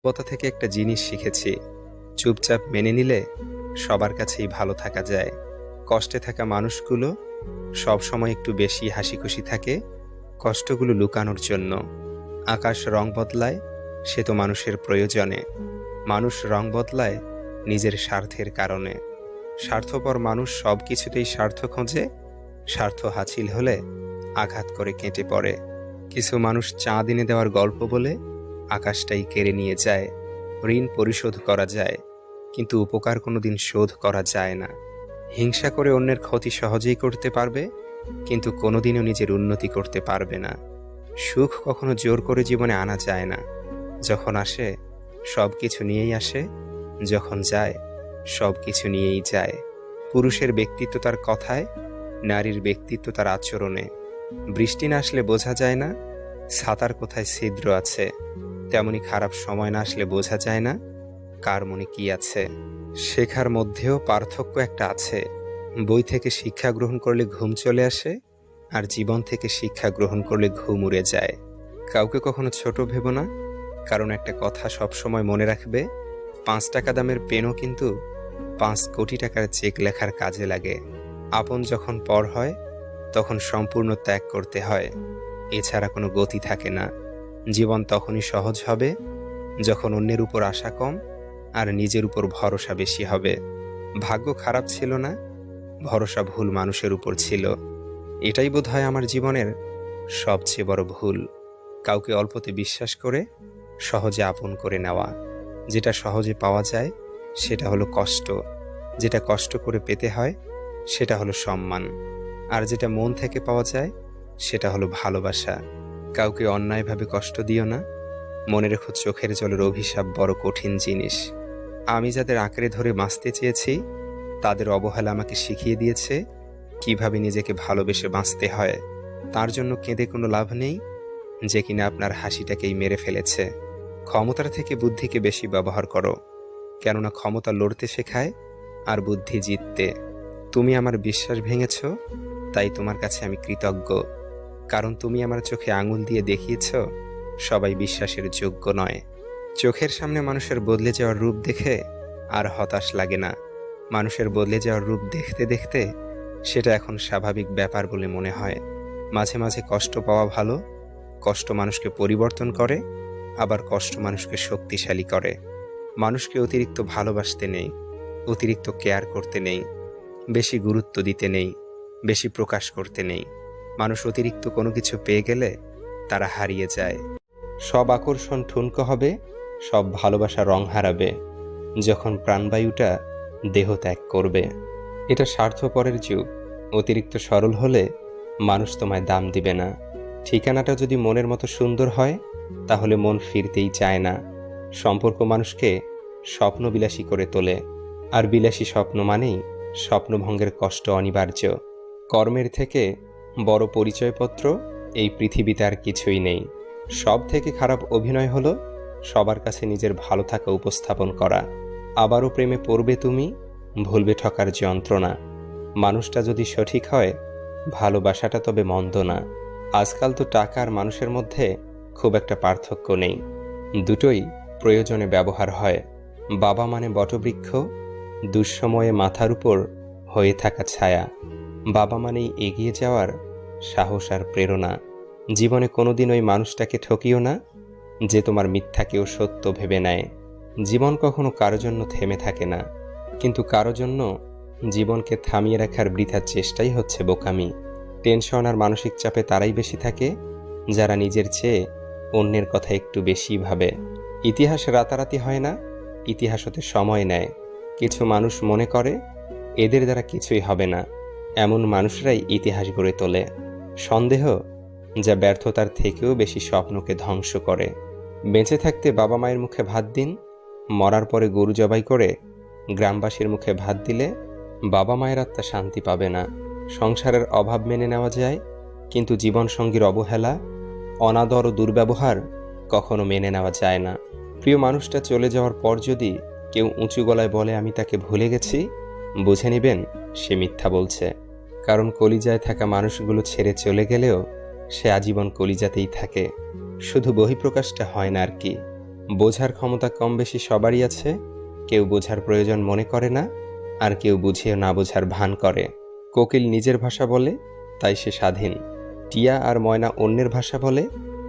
বাস্তবতা থেকে একটা জিনিস শিখেছি, চুপচাপ মেনে নিলে সবার কাছেই ভালো থাকা যায়। কষ্টে থাকা মানুষগুলো সবসময় একটু বেশি হাসিখুশি থাকে কষ্টগুলো লুকানোর জন্য। আকাশ রং বদলায় সে তো মানুষের প্রয়োজনে, মানুষ রং বদলায় নিজের স্বার্থের কারণে। স্বার্থপর মানুষ সব কিছুতেই স্বার্থ খোঁজে, স্বার্থ হাসিল হলে আঘাত করে কেটে পড়ে। কিছু মানুষ চাঁদ এনে দেওয়ার গল্প বলে আকাশটাই কেড়ে নিয়ে যায়। ঋণ পরিশোধ করা যায়, কিন্তু উপকার কোনোদিন শোধ করা যায় না। হিংসা করে অন্যের ক্ষতি সহজেই করতে পারবে, কিন্তু কোনোদিনও নিজের উন্নতি করতে পারবে না। সুখ কখনো জোর করে জীবনে আনা যায় না। যখন আসে সব কিছু নিয়েই আসে, যখন যায় সব কিছু নিয়েই যায়। পুরুষের ব্যক্তিত্ব তার কথায়, নারীর ব্যক্তিত্ব তার আচরণে। বৃষ্টি না আসলে বোঝা যায় না ছাতার কোথায় ছিদ্র আছে, তেমনি খারাপ সময় না আসলে বোঝা যায় না কার মনে কি আছে। শেখার মধ্যেও পার্থক্য একটা আছে। বই থেকে শিক্ষা গ্রহণ করলে ঘুম চলে আসে, আর জীবন থেকে শিক্ষা গ্রহণ করলে ঘুম উড়ে যায়। কাউকে কখনো ছোট ভেবো না, কারণ একটা কথা সবসময় মনে রাখবে, 5 টাকা দামের পেনও কিন্তু 5 কোটি টাকার চেক লেখার কাজে লাগে। আপন যখন পর হয় তখন সম্পূর্ণ ত্যাগ করতে হয়, এছাড়া কোনো গতি থাকে না। জীবন তখনই সহজ হবে যখন অন্যের উপর আশা কম আর নিজের উপর ভরসা বেশি হবে। ভাগ্য খারাপ ছিল না, ভরসা ভুল মানুষের উপর ছিল। এটাই বোধহয় আমার জীবনের সবচেয়ে বড় ভুল, কাউকে অল্পতে বিশ্বাস করে সহজে আপন করে নেওয়া। যেটা সহজে পাওয়া যায় সেটা হলো কষ্ট, যেটা কষ্ট করে পেতে হয় সেটা হলো সম্মান, আর যেটা মন থেকে পাওয়া যায় সেটা হলো ভালোবাসা। কাউকে অন্যায়ভাবে কষ্ট দিও না, মনে রেখো চোখের জলের অভিশাপ বড় কঠিন জিনিস। আমি যাদের আঁকড়ে ধরে বাঁচতে চেয়েছি তাদের অবহেলা আমাকে শিখিয়ে দিয়েছে কিভাবে নিজেকে ভালোবেসে বাঁচতে হয়। তার জন্য কেঁদে কোনো লাভ নেই যে কিনা আপনার হাসিটাকেই মেরে ফেলেছে। ক্ষমতার থেকে বুদ্ধিকে বেশি ব্যবহার করো, কেননা ক্ষমতা লড়তে শেখায় আর বুদ্ধি জিততে। তুমি আমার বিশ্বাস ভেঙেছ, তাই তোমার কাছে আমি কৃতজ্ঞ, কারণ তুমি আমার চোখে আঙুল দিয়ে দেখিয়েছ সবাই বিশ্বাসের যোগ্য নয়। চোখের সামনে মানুষের বদলে যাওয়ার রূপ দেখে আর হতাশ লাগে না। মানুষের বদলে যাওয়ার রূপ দেখতে দেখতে সেটা এখন স্বাভাবিক ব্যাপার বলে মনে হয়। মাঝে মাঝে কষ্ট পাওয়া ভালো, কষ্ট মানুষকে পরিবর্তন করে, আবার কষ্ট মানুষকে শক্তিশালী করে। মানুষকে অতিরিক্ত ভালোবাসতে নেই, অতিরিক্ত কেয়ার করতে নেই, বেশি গুরুত্ব দিতে নেই, বেশি প্রকাশ করতে নেই। মানুষ অতিরিক্ত কোনো কিছু পেয়ে গেলে তারা হারিয়ে যায়। সব আকর্ষণ ঠুনকো হবে, সব ভালোবাসা রং হারাবে যখন প্রাণবায়ুটা দেহ ত্যাগ করবে। এটা স্বার্থপরের যুগ। অতিরিক্ত সরল হলে মানুষ তোমায় দাম দিবে না। ঠিকানাটা যদি মনের মতো সুন্দর হয় তাহলে মন ফিরতেই চায় না। সম্পর্ক মানুষকে স্বপ্নবিলাসী করে তোলে, আর বিলাসী স্বপ্ন মানেই স্বপ্নভঙ্গের কষ্ট অনিবার্য। কর্মের থেকে বড় পরিচয়পত্র এই পৃথিবীতে আর কিছুই নেই। সব থেকে খারাপ অভিনয় হলো সবার কাছে নিজের ভালো থাকা উপস্থাপন করা। আবারও প্রেমে পড়বে তুমি, ভুলবে ঠকার যন্ত্রণা। মানুষটা যদি সঠিক হয় ভালোবাসাটা তবে মন্দ না। আজকাল তো টাকা আর মানুষের মধ্যে খুব একটা পার্থক্য নেই, দুটোই প্রয়োজনে ব্যবহার হয়। বাবা মানে বটবৃক্ষ, দুঃসময়ে মাথার উপর হয়ে থাকা ছায়া। বাবা মানেই এগিয়ে যাওয়ার সাহস আর প্রেরণা। জীবনে কোনোদিন ওই মানুষটাকে ঠকিও না যে তোমার মিথ্যাকেও সত্য ভেবে নেয়। জীবন কখনো কারো জন্য থেমে থাকে না, কিন্তু কারো জন্য জীবনকে থামিয়ে রাখার বৃথা চেষ্টাই হচ্ছে বোকামি। টেনশন আর মানসিক চাপে তারাই বেশি থাকে যারা নিজের চেয়ে অন্যের কথা একটু বেশি ভাবে। ইতিহাস রাতারাতি হয় না, ইতিহাস হতে সময় নেয়। কিছু মানুষ মনে করে এদের দ্বারা কিছুই হবে না, এমন মানুষরাই ইতিহাস গড়ে তোলে। সন্দেহ যা ব্যর্থতার থেকেও বেশি স্বপ্নকে ধ্বংস করে। বেঁচে থাকতে বাবা মায়ের মুখে ভাত দিন, মরার পরে গরু জবাই করে গ্রামবাসীর মুখে ভাত দিলে বাবা মায়ের আত্মা শান্তি পাবে না। সংসারের অভাব মেনে নেওয়া যায়, কিন্তু জীবনসঙ্গীর অবহেলা, অনাদর ও দুর্ব্যবহার কখনো মেনে নেওয়া যায় না। প্রিয় মানুষটা চলে যাওয়ার পর যদি কেউ উঁচু গলায় বলে আমি তাকে ভুলে গেছি, বুঝে নেবেন সে মিথ্যা বলছে। কারণ কলিজায় থাকা মানুষগুলো ছেড়ে চলে গেলেও সে আজীবন কলিজাতেই থাকে, শুধু বহিঃপ্রকাশটা হয় না আর কি। বোঝার ক্ষমতা কম বেশি সবারই আছে, কেউ বোঝার প্রয়োজন মনে করে না, আর কেউ বুঝিয়ে না বোঝার ভান করে। কোকিল নিজের ভাষা বলে, তাই সে স্বাধীন। টিয়া আর ময়না অন্যের ভাষা বলে,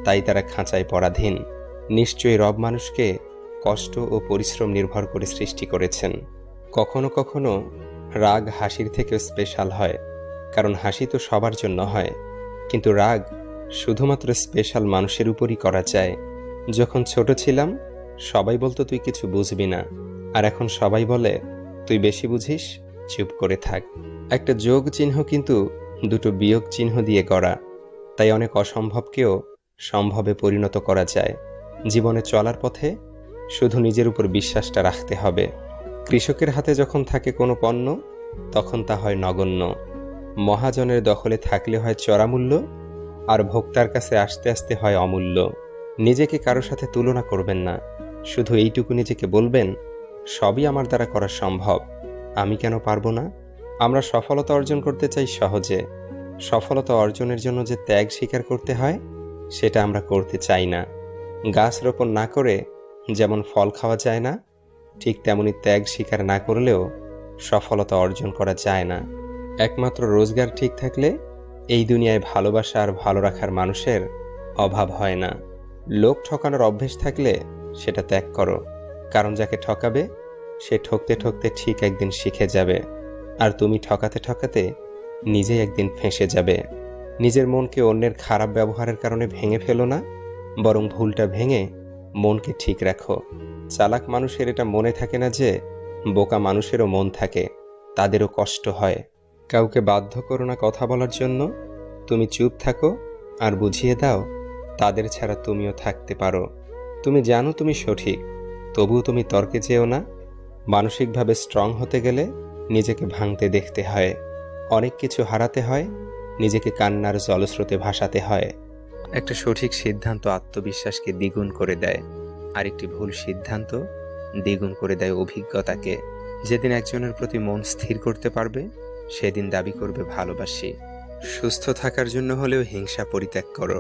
তাই তারা খাঁচায় পরাধীন। নিশ্চয়ই রব মানুষকে কষ্ট ও পরিশ্রম নির্ভর করে সৃষ্টি করেছেন। কখনো কখনো রাগ হাসির থেকেও স্পেশাল হয়, কারণ হাসি তো সবার জন্য হয়, কিন্তু রাগ শুধুমাত্র স্পেশাল মানুষের উপরই করা যায়। যখন ছোট ছিলাম সবাই বলতো তুই কিছু বুঝবি না, আর এখন সবাই বলে তুই বেশি বুঝিস, চুপ করে থাক। একটা যোগ চিহ্ন কিন্তু দুটো বিয়োগ চিহ্ন দিয়ে গড়া, তাই অনেক অসম্ভবকেও সম্ভবে পরিণত করা যায়। জীবনে চলার পথে শুধু নিজের উপর বিশ্বাসটা রাখতে হবে। কৃষকের হাতে যখন থাকে কোনো পণ্য, তখন তা হয় নগণ্য। মহাজনের দখলে থাকলে হয় চড়া মূল্য, আর ভোক্তার কাছে আসতে আসতে হয় অমূল্য। নিজেকে কারো সাথে তুলনা করবেন না, শুধু এইটুকু নিজেকে বলবেন, সবই আমার দ্বারা করা সম্ভব, আমি কেন পারবো না। আমরা সফলতা অর্জন করতে চাই সহজে, সফলতা অর্জনের জন্য যে ত্যাগ স্বীকার করতে হয় সেটা আমরা করতে চাই না। গাছ রোপণ না করে যেমন ফল খাওয়া যায় না, ঠিক তেমনি ত্যাগ স্বীকার না করলেও সফলতা অর্জন করা যায় না। একমাত্র রোজগার ঠিক থাকলে এই দুনিয়ায় ভালোবাসা আর ভালো রাখার মানুষের অভাব হয় না। লোক ঠকানোর অভ্যেস থাকলে সেটা ত্যাগ করো, কারণ যাকে ঠকাবে সে ঠকতে ঠকতে ঠিক একদিন শিখে যাবে, আর তুমি ঠকাতে ঠকাতে নিজেই একদিন ফেঁসে যাবে। নিজের মনকে অন্যের খারাপ ব্যবহারের কারণে ভেঙে ফেলো না, বরং ভুলটা ভেঙে মনকে ঠিক রাখো। চালাক মানুষের এটা মনে থাকে না যে বোকা মানুষেরও মন থাকে, তাদেরও কষ্ট হয়। কাউকে বাধ্য করো না কথা বলার জন্য, তুমি চুপ থাকো আর বুঝিয়ে দাও তাদের ছাড়া তুমিও থাকতে পারো। তুমি জানো তুমি সঠিক, তবুও তুমি তর্কে যেও না। মানসিকভাবে স্ট্রং হতে গেলে নিজেকে ভাঙতে দেখতে হয়, অনেক কিছু হারাতে হয়, নিজেকে কান্নার জলস্রোতে ভাসাতে হয়। একটা সঠিক সিদ্ধান্ত আত্মবিশ্বাসকে দ্বিগুণ করে দেয়, আর একটি ভুল সিদ্ধান্ত দ্বিগুণ করে দেয় অভিজ্ঞতাকে। যেদিন একজনের প্রতি মন স্থির করতে পারবে, সেদিন দাবি করবে ভালোবাসি। সুস্থ থাকার জন্য হলেও হিংসা পরিত্যাগ করো,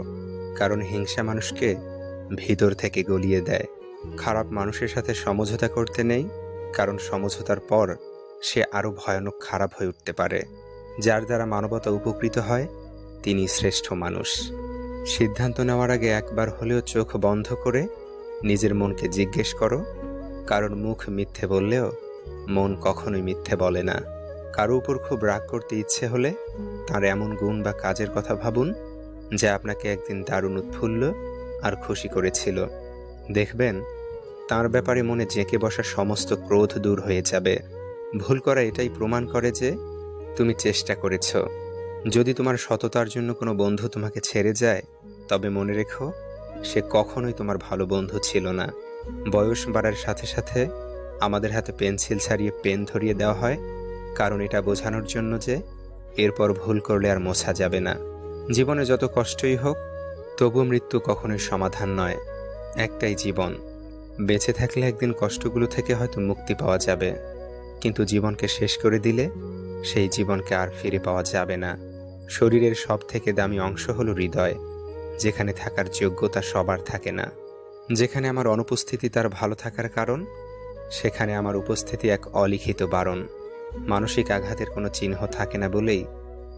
কারণ হিংসা মানুষকে ভিতর থেকে গলিয়ে দেয়। খারাপ মানুষের সাথে সমঝোতা করতে নেই, কারণ সমঝোতার পর সে আরও ভয়ানক খারাপ হয়ে উঠতে পারে। যার দ্বারা মানবতা উপকৃত হয় তিনি শ্রেষ্ঠ মানুষ। সিদ্ধান্ত নেওয়ার আগে একবার হলেও চোখ বন্ধ করে নিজের মনকে জিজ্ঞেস করো, কারণ মুখ মিথ্যে বললেও মন কখনোই মিথ্যে বলে না। কারো উপর খুব রাগ করতে ইচ্ছে হলে তার এমন গুণ বা কাজের কথা ভাবুন যা আপনাকে একদিন দারুণ উৎফুল্ল আর খুশি করেছিল। দেখবেন তার ব্যাপারে মনে জেঁকে বসা সমস্ত ক্রোধ দূর হয়ে যাবে। ভুল করা এটাই প্রমাণ করে যে তুমি চেষ্টা করেছ। যদি তোমার সততার জন্য কোনো বন্ধু তোমাকে ছেড়ে যায়, তবে মনে রেখো সে কখনোই তোমার ভালো বন্ধু ছিল না। বয়স বাড়ার সাথে সাথে আমাদের হাতে পেন্সিল ছাড়িয়ে পেন ধরিয়ে দেওয়া হয়, কারণ এটা বোঝানোর জন্য যে এরপর ভুল করলে আর মোছা যাবে না। জীবনে যত কষ্টই হোক, তবু মৃত্যু কখনোই সমাধান নয়। একটাই জীবন, বেঁচে থাকলে একদিন কষ্টগুলো থেকে হয়তো মুক্তি পাওয়া যাবে, কিন্তু জীবনকে শেষ করে দিলে সেই জীবনকে আর ফিরে পাওয়া যাবে না। শরীরের সব থেকে দামি অংশ হলো হৃদয়, যেখানে থাকার যোগ্যতা সবার থাকে না। যেখানে আমার অনুপস্থিতি তার ভালো থাকার কারণ, সেখানে আমার উপস্থিতি এক অলিখিত বারণ। মানসিক আঘাতের কোনো চিহ্ন থাকে না বলেই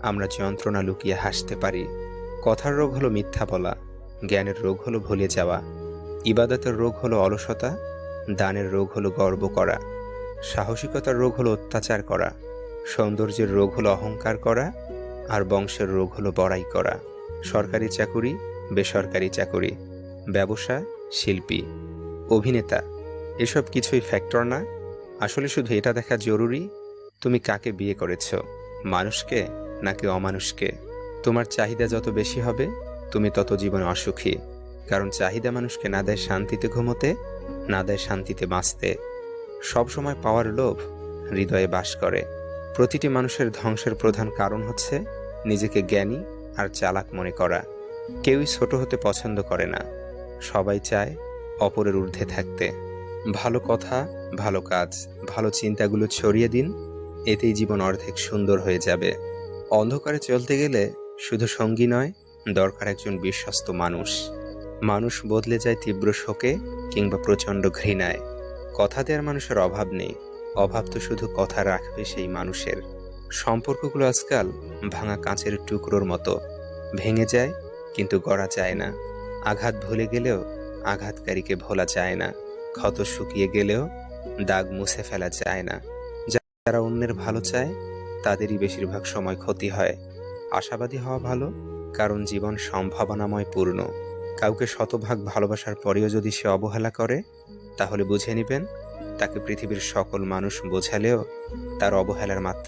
আমরা যন্ত্রণা লুকিয়ে হাসতে পারি। কথার রোগ হলো মিথ্যা বলা, জ্ঞানের রোগ হলো ভুলে যাওয়া, ইবাদতের রোগ হলো অলসতা, দানের রোগ হলো গর্ব করা, সাহসিকতার রোগ হলো অত্যাচার করা, সৌন্দর্যের রোগ হলো অহংকার করা, আর বংশের রোগ হলো বড়াই করা। সরকারি চাকুরি, বেসরকারি চাকুরি, ব্যবসা, শিল্পী, অভিনেতা, এসব কিছুই ফ্যাক্টর না। আসলে শুধু এটা দেখা জরুরি তুমি কাকে বিয়ে করেছ, মানুষকে নাকি অমানুষকে। তোমার চাহিদা যত বেশি হবে তুমি তত জীবনে অসুখী, কারণ চাহিদা মানুষকে না দেয় শান্তিতে ঘুমোতে, না দেয় শান্তিতে বাঁচতে। সবসময় পাওয়ার লোভ হৃদয়ে বাস করে। প্রতিটি মানুষের ধ্বংসের প্রধান কারণ হচ্ছে নিজেকে জ্ঞানী আর চালাক মনে করা। কেউই ছোট হতে পছন্দ করে না, সবাই চায় অপরের ঊর্ধ্বে থাকতে। ভালো কথা, ভালো কাজ, ভালো চিন্তাগুলো ছড়িয়ে দিন, এতেই জীবন অর্ধেক সুন্দর হয়ে যাবে। অন্ধকারে চলতে গেলে শুধু সঙ্গী নয়, দরকার একজন বিশ্বস্ত মানুষ। মানুষ বদলে যায় তীব্র শোকে কিংবা প্রচণ্ড ঘৃণায়। কথা দেওয়ার মানুষের অভাব নেই, অভাব তো শুধু কথা রাখবে সেই মানুষের। সম্পর্কগুলো আজকাল ভাঙা কাঁচের টুকরোর মতো, ভেঙে যায় কিন্তু গড়া যায় না। আঘাত ভুলে গেলেও আঘাতকারীকে ভোলা যায় না। ক্ষত শুকিয়ে গেলেও দাগ মুছে ফেলা যায় না। যারা অন্যের ভালো চায় তাদেরই বেশিরভাগ সময় ক্ষতি হয়। আশাবাদী হওয়া ভালো, কারণ জীবন সম্ভাবনাময় পূর্ণ। কাউকে শতভাগ ভালোবাসার পরেও যদি সে অবহেলা করে, তাহলে বুঝে নিবেন তাকে পৃথিবীর সকল মানুষ বোঝালেও তার অবহেলার মাত্রা